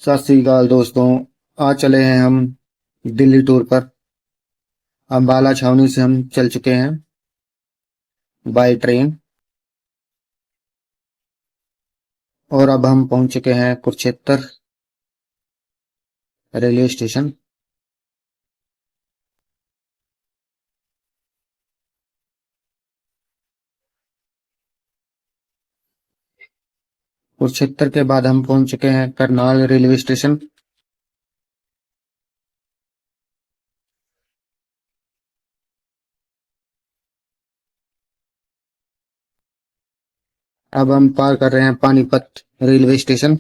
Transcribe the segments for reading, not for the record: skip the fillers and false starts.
सत श्री अकाल दोस्तों। आज चले हैं हम दिल्ली टूर पर। अम्बाला छावनी से हम चल चुके हैं बाय ट्रेन और अब हम पहुंच चुके हैं कुरुक्षेत्र रेलवे स्टेशन। कुरुक्षेत्र के बाद हम पहुंच चुके हैं करनाल रेलवे स्टेशन। अब हम पार कर रहे हैं Panipat railway station.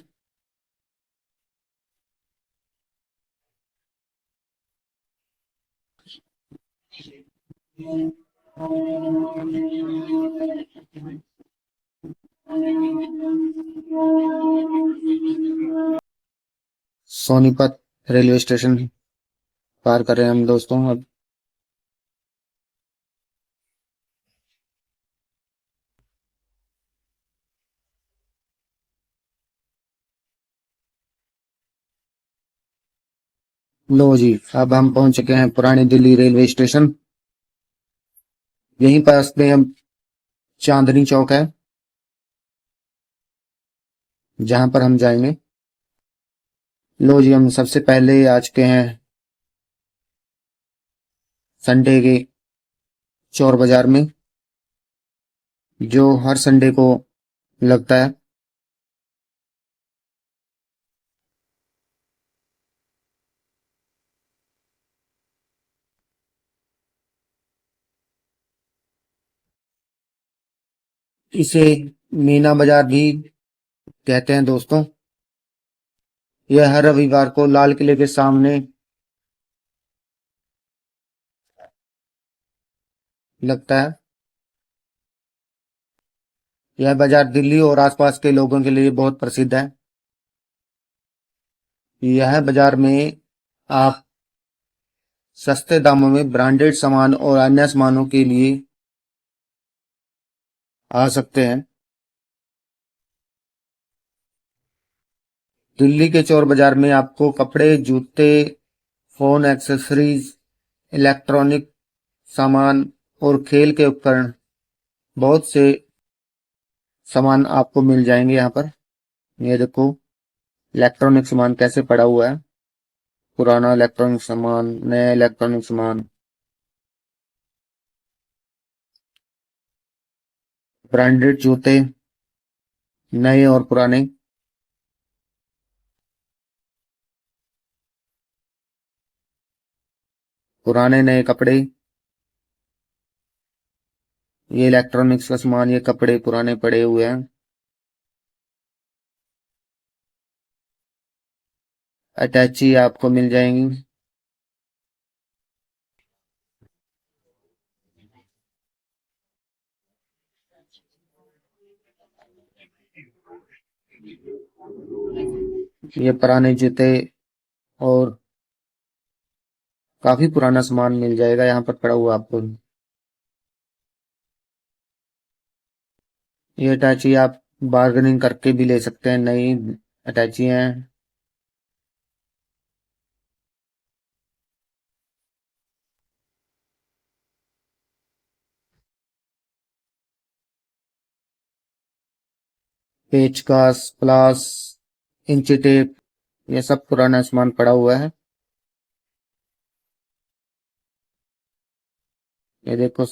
Sonipat railway station पार कर रहे हैं हम दोस्तों अब। लो जी, अब हम पहुंच चुके हैं पुरानी दिल्ली रेलवे स्टेशन। यहीं पास में हम चांदनी चौक है जहां पर हम जाएंगे। लो जी, हम सबसे पहले आ चुके हैं संडे के चोर बाजार में, जो हर संडे को लगता है। इसे मीना बाजार भी कहते हैं दोस्तों। यह हर रविवार को लाल किले के सामने लगता है। यह बाजार दिल्ली और आसपास के लोगों के लिए बहुत प्रसिद्ध है। यह बाजार में आप सस्ते दामों में ब्रांडेड सामान और अन्य सामानों के लिए आ सकते हैं। दिल्ली के चोर बाजार में आपको कपड़े, जूते, फोन एक्सेसरीज, इलेक्ट्रॉनिक सामान और खेल के उपकरण, बहुत से सामान आपको मिल जाएंगे यहाँ पर। ये देखो इलेक्ट्रॉनिक सामान कैसे पड़ा हुआ है। पुराना इलेक्ट्रॉनिक सामान, नया इलेक्ट्रॉनिक सामान, ब्रांडेड जूते, नए और पुराने, पुराने नए कपड़े, ये इलेक्ट्रॉनिक्स का सामान, ये कपड़े पुराने पड़े हुए हैं। अटैची आपको मिल जाएंगी। ये पुराने जूते और काफी पुराना सामान मिल जाएगा यहाँ पर पड़ा हुआ आपको। ये अटैची आप बार्गेनिंग करके भी ले सकते हैं, नई अटैची हैं। पेचकस, प्लास, इंची टेप, ये सब पुराना सामान पड़ा हुआ है। ये देखो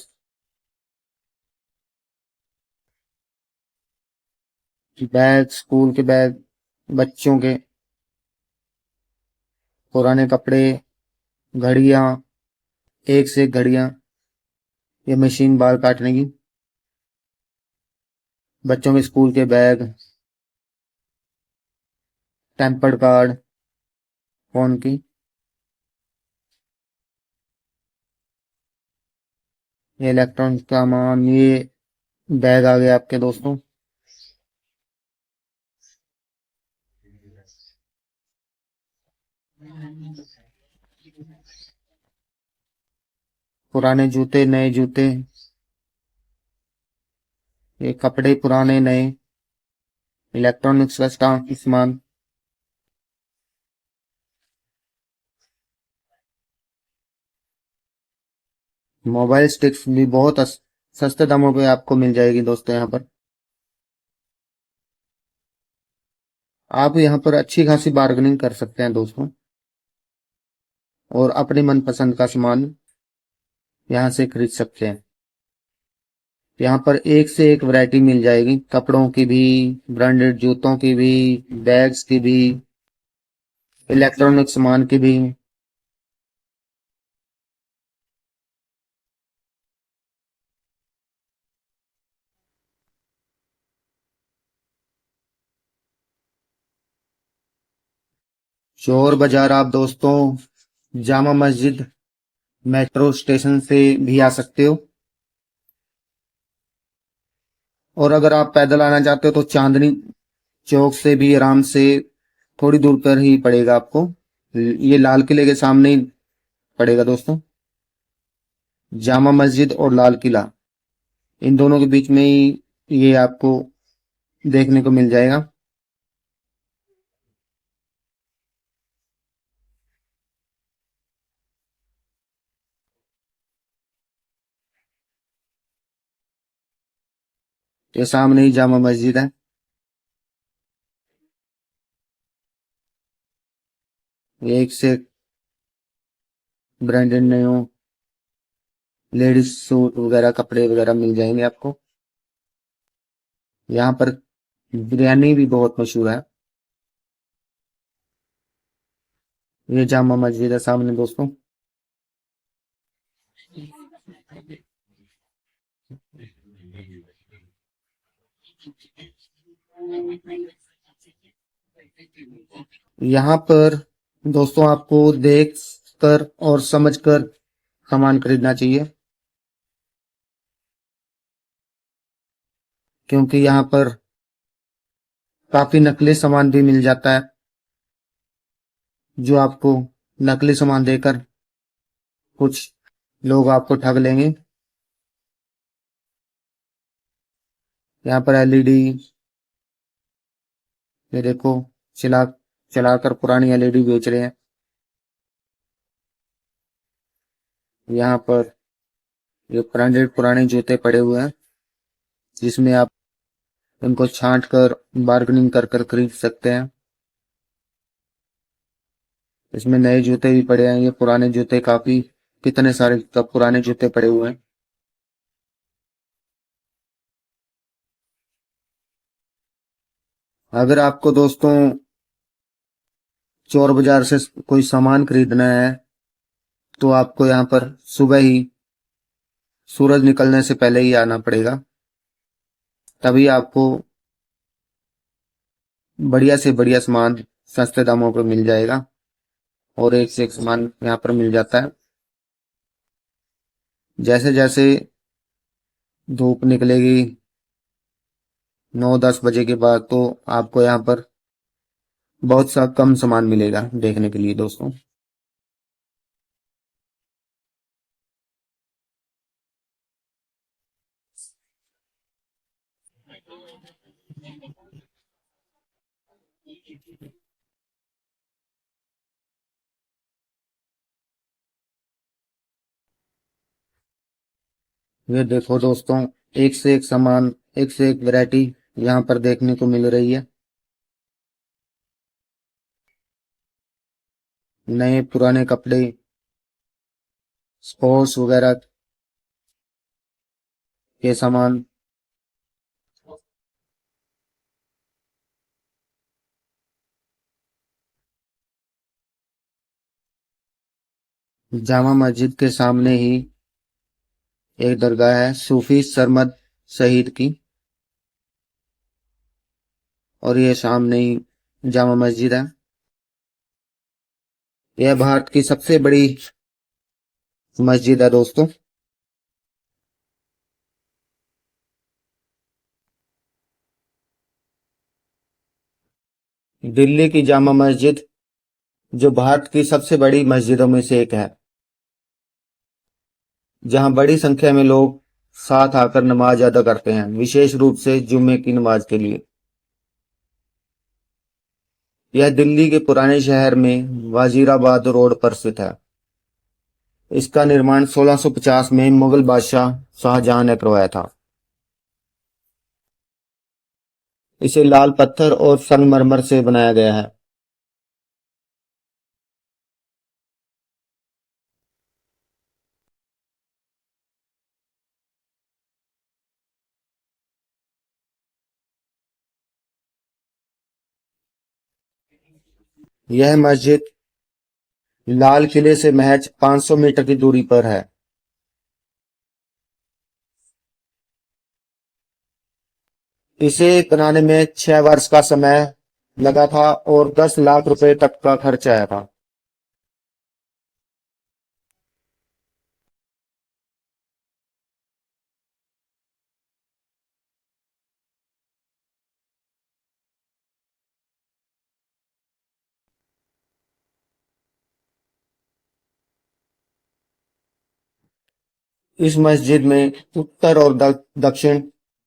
बैग, स्कूल के बैग, बच्चों के पुराने कपड़े, घड़ियां, एक से एक घड़ियां, ये मशीन बाल काटने की, बच्चों के स्कूल के बैग, टेम्पर्ड कार्ड फोन की, ये इलेक्ट्रॉनिक का सामान, ये बैग आ गया आपके दोस्तों। पुराने जूते, नए जूते, ये कपड़े पुराने नए, इलेक्ट्रॉनिक्स का सामान, मोबाइल स्टिक्स भी बहुत सस्ते दामों पे आपको मिल जाएगी दोस्तों यहाँ पर। आप यहाँ पर अच्छी खासी बार्गेनिंग कर सकते हैं दोस्तों, और अपनी मनपसंद का सामान यहाँ से खरीद सकते हैं। यहाँ पर एक से एक वैरायटी मिल जाएगी, कपड़ों की भी, ब्रांडेड जूतों की भी, बैग्स की भी, इलेक्ट्रॉनिक सामान की भी। चोर बाजार आप दोस्तों जामा मस्जिद मेट्रो स्टेशन से भी आ सकते हो, और अगर आप पैदल आना चाहते हो तो चांदनी चौक से भी आराम से थोड़ी दूर पर ही पड़ेगा आपको। ये लाल किले के सामने ही पड़ेगा दोस्तों। जामा मस्जिद और लाल किला, इन दोनों के बीच में ही ये आपको देखने को मिल जाएगा। ये सामने ही जामा मस्जिद है। ये एक से ब्रांडेड नयो लेडीज सूट वगैरह, कपड़े वगैरह मिल जाएंगे आपको। यहाँ पर बिरयानी भी बहुत मशहूर है। ये जामा मस्जिद है सामने दोस्तों। यहाँ पर दोस्तों आपको देख कर और समझ कर सामान खरीदना चाहिए, क्योंकि यहाँ पर काफी नकली सामान भी मिल जाता है, जो आपको नकली सामान देकर कुछ लोग आपको ठग लेंगे। यहाँ पर एलईडी, ये देखो, चला चलाकर पुरानी एलईडी बेच रहे हैं। यहाँ पर ये ब्रांडेड पुराने जूते पड़े हुए हैं, जिसमें आप इनको छांट कर बार्गेनिंग कर कर खरीद सकते हैं। इसमें नए जूते भी पड़े हैं, ये पुराने जूते काफी, कितने सारे तब पुराने जूते पड़े हुए हैं। अगर आपको दोस्तों चोर बाजार से कोई सामान खरीदना है तो आपको यहाँ पर सुबह ही सूरज निकलने से पहले ही आना पड़ेगा, तभी आपको बढ़िया से बढ़िया सामान सस्ते दामों पर मिल जाएगा, और एक से एक सामान यहाँ पर मिल जाता है। जैसे जैसे धूप निकलेगी 9-10 बजे के बाद, तो आपको यहाँ पर बहुत सा कम सामान मिलेगा देखने के लिए दोस्तों। ये देखो दोस्तों, एक से एक सामान, एक से एक वैरायटी यहाँ पर देखने को मिल रही है। नए पुराने कपड़े, स्पोर्ट्स वगैरह के सामान। जामा मस्जिद के सामने ही एक दरगाह है सूफी सरमद शहीद की, और ये सामने ही जामा मस्जिद है। यह भारत की सबसे बड़ी मस्जिद है दोस्तों। दिल्ली की जामा मस्जिद, जो भारत की सबसे बड़ी मस्जिदों में से एक है, जहां बड़ी संख्या में लोग साथ आकर नमाज अदा करते हैं, विशेष रूप से जुम्मे की नमाज के लिए। यह दिल्ली के पुराने शहर में वजीराबाद रोड पर स्थित है। इसका निर्माण 1650 में मुगल बादशाह शाहजहां ने करवाया था। इसे लाल पत्थर और संगमरमर से बनाया गया है। यह मस्जिद लाल किले से महज 500 मीटर की दूरी पर है। इसे बनाने में 6 वर्ष का समय लगा था और 10 लाख रुपए तक का खर्च आया था। इस मस्जिद में उत्तर और दक्षिण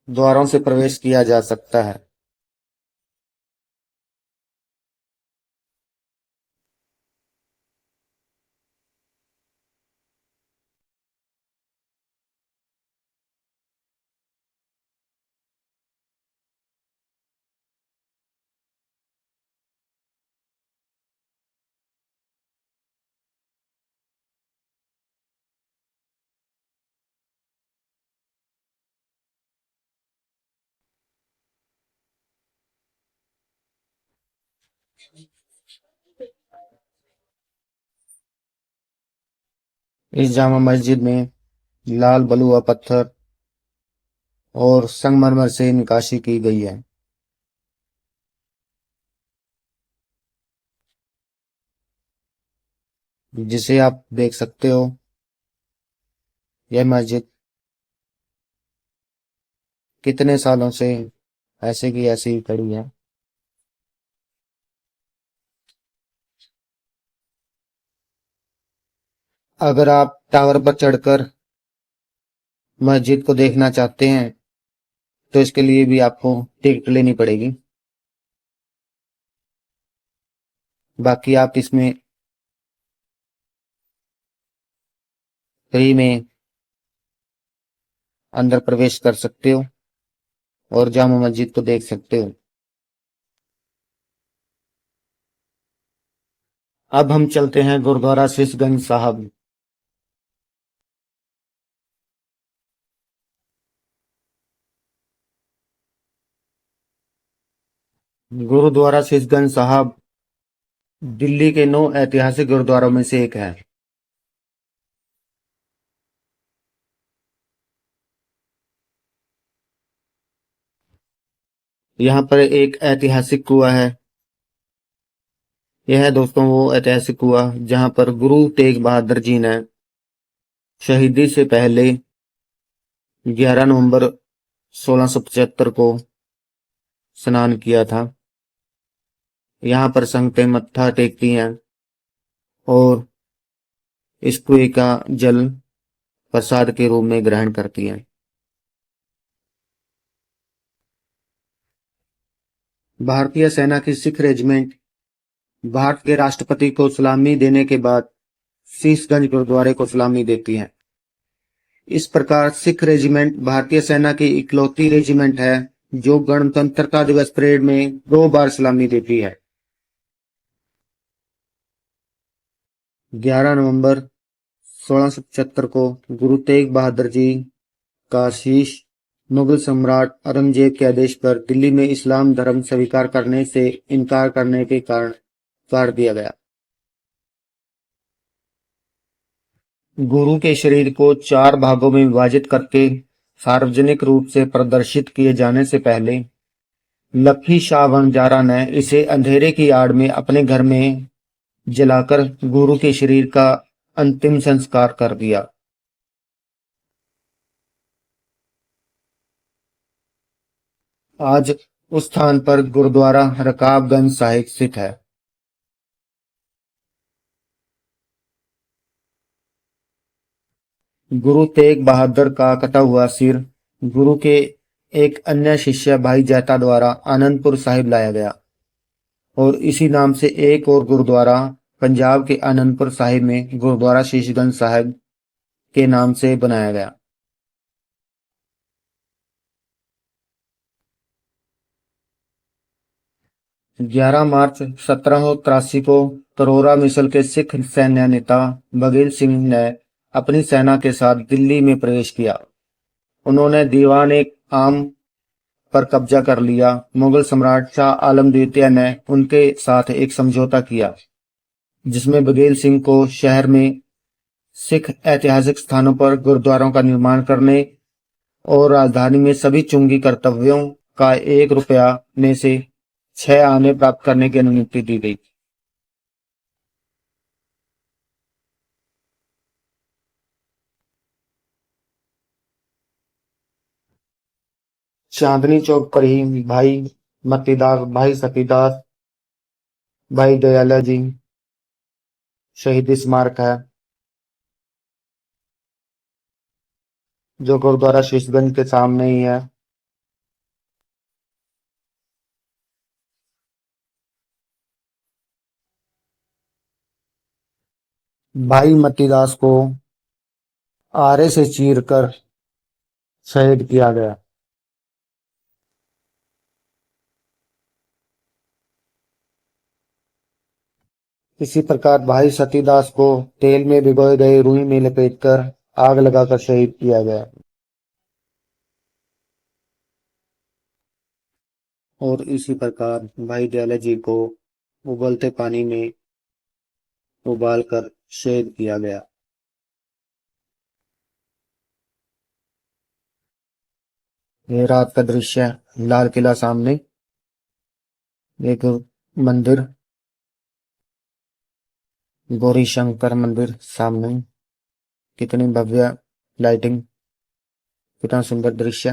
द्वारों से प्रवेश किया जा सकता है। इस जामा मस्जिद में लाल बलुआ पत्थर और संगमरमर से नक्काशी की गई है। जिसे आप देख सकते हो। यह मस्जिद कितने सालों से ऐसे की ऐसी ही खड़ी है। अगर आप टावर पर चढ़कर मस्जिद को देखना चाहते हैं तो इसके लिए भी आपको टिकट लेनी पड़ेगी। बाकी आप इसमें फ्री में अंदर प्रवेश कर सकते हो और जामा मस्जिद को देख सकते हो। अब हम चलते हैं गुरुद्वारा शीशगंज साहब। गुरुद्वारा शीशगंज साहब दिल्ली के 9 ऐतिहासिक गुरुद्वारों में से एक है। यहाँ पर एक ऐतिहासिक कुआं है। यह है दोस्तों वो ऐतिहासिक कुआं जहाँ पर गुरु तेग बहादुर जी ने शहीदी से पहले 11 नवंबर 1675 को स्नान किया था। यहाँ पर संगतें मत्था टेकती हैं और इस कुएं का जल प्रसाद के रूप में ग्रहण करती हैं। भारतीय सेना की सिख रेजिमेंट भारत के राष्ट्रपति को सलामी देने के बाद शीशगंज गुरुद्वारे को सलामी देती है। इस प्रकार सिख रेजिमेंट भारतीय सेना की इकलौती रेजिमेंट है जो गणतंत्रता दिवस परेड में 2 बार सलामी देती है। 11 नवंबर 1675 को गुरु तेग बहादुर जी का शीश मुगल सम्राट औरंगजेब के आदेश पर दिल्ली में इस्लाम धर्म स्वीकार करने से इनकार करने के कारण काट दिया गया। गुरु के शरीर को 4 भागों में विभाजित करके सार्वजनिक रूप से प्रदर्शित किए जाने से पहले लखी शाह वंजारा ने इसे अंधेरे की आड़ में अपने घर में जलाकर गुरु के शरीर का अंतिम संस्कार कर दिया। आज उस स्थान पर गुरुद्वारा रकाबगंज साहिब स्थित है। गुरु तेग बहादुर का कटा हुआ सिर गुरु के एक अन्य शिष्य भाई जैता द्वारा आनंदपुर साहिब लाया गया और इसी नाम से एक और गुरुद्वारा पंजाब के आनंदपुर साहिब में गुरुद्वारा शीशगंज साहिब के नाम से बनाया गया। 11 मार्च 1783 को तरोरा मिसल के सिख सैन्य नेता बघेल सिंह ने अपनी सेना के साथ दिल्ली में प्रवेश किया। उन्होंने दीवान एक आम पर कब्जा कर लिया। मुगल सम्राट शाह आलम द्वितीय ने उनके साथ एक समझौता किया, जिसमें बघेल सिंह को शहर में सिख ऐतिहासिक स्थानों पर गुरुद्वारों का निर्माण करने और राजधानी में सभी चुंगी कर्तव्यों का 1 रुपया में से 6 आने प्राप्त करने की अनुमति दी गई। चांदनी चौक पर ही भाई मतीदास, भाई सतीदास, भाई दयाला जी शहीदी स्मारक है, जो गुरुद्वारा शीशगंज के सामने ही है। भाई मतीदास को आरे से चीरकर शहीद किया गया। इसी प्रकार भाई सतीदास को तेल में भिगोए गए रुई में लपेटकर आग लगाकर शहीद किया गया। और इसी प्रकार भाई दयाला जी को उबलते पानी में उबालकर शहीद किया गया। ये रात का दृश्य है, लाल किला सामने एक मंदिर, गौरी शंकर मंदिर सामने, कितनी भव्य लाइटिंग, कितना सुंदर दृश्य।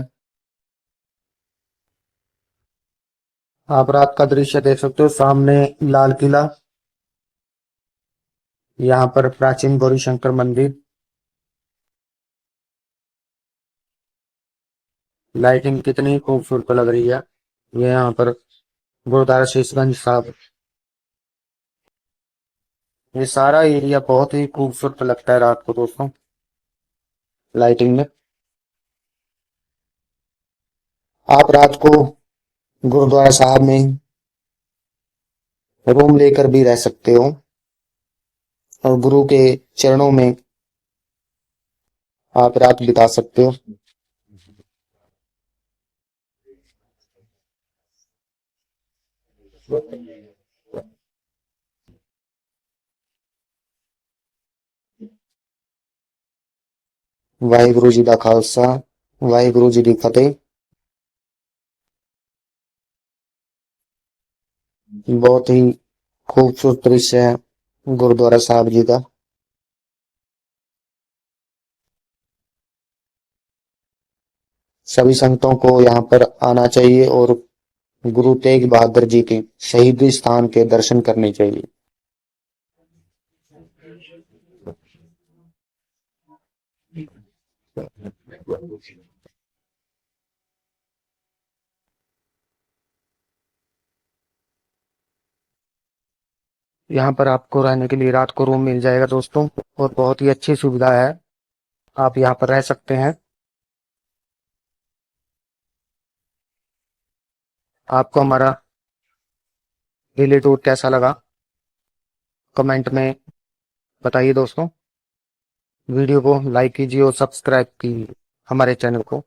आप रात का दृश्य देख सकते हो, सामने लाल किला, यहाँ पर प्राचीन गौरी शंकर मंदिर, लाइटिंग कितनी खूबसूरत लग रही है। ये यहाँ पर गुरुद्वारा शीशगंज साहब, ये सारा एरिया बहुत ही खूबसूरत लगता है रात को दोस्तों, लाइटिंग में। आप रात को गुरुद्वारा साहब में रूम लेकर भी रह सकते हो और गुरु के चरणों में आप रात बिता सकते हो। वाहिगुरु जी का खालसा, वाहिगुरु जी की फतेह। बहुत ही खूबसूरत दृश्य है गुरुद्वारा साहब जी का। सभी संतों को यहाँ पर आना चाहिए और गुरु तेग बहादुर जी के शहीदी स्थान के दर्शन करने चाहिए। यहाँ पर आपको रहने के लिए रात को रूम मिल जाएगा दोस्तों, और बहुत ही अच्छी सुविधा है, आप यहाँ पर रह सकते हैं। आपको हमारा डेली टूर कैसा लगा कमेंट में बताइए दोस्तों। वीडियो को लाइक कीजिए और सब्सक्राइब कीजिए हमारे चैनल को।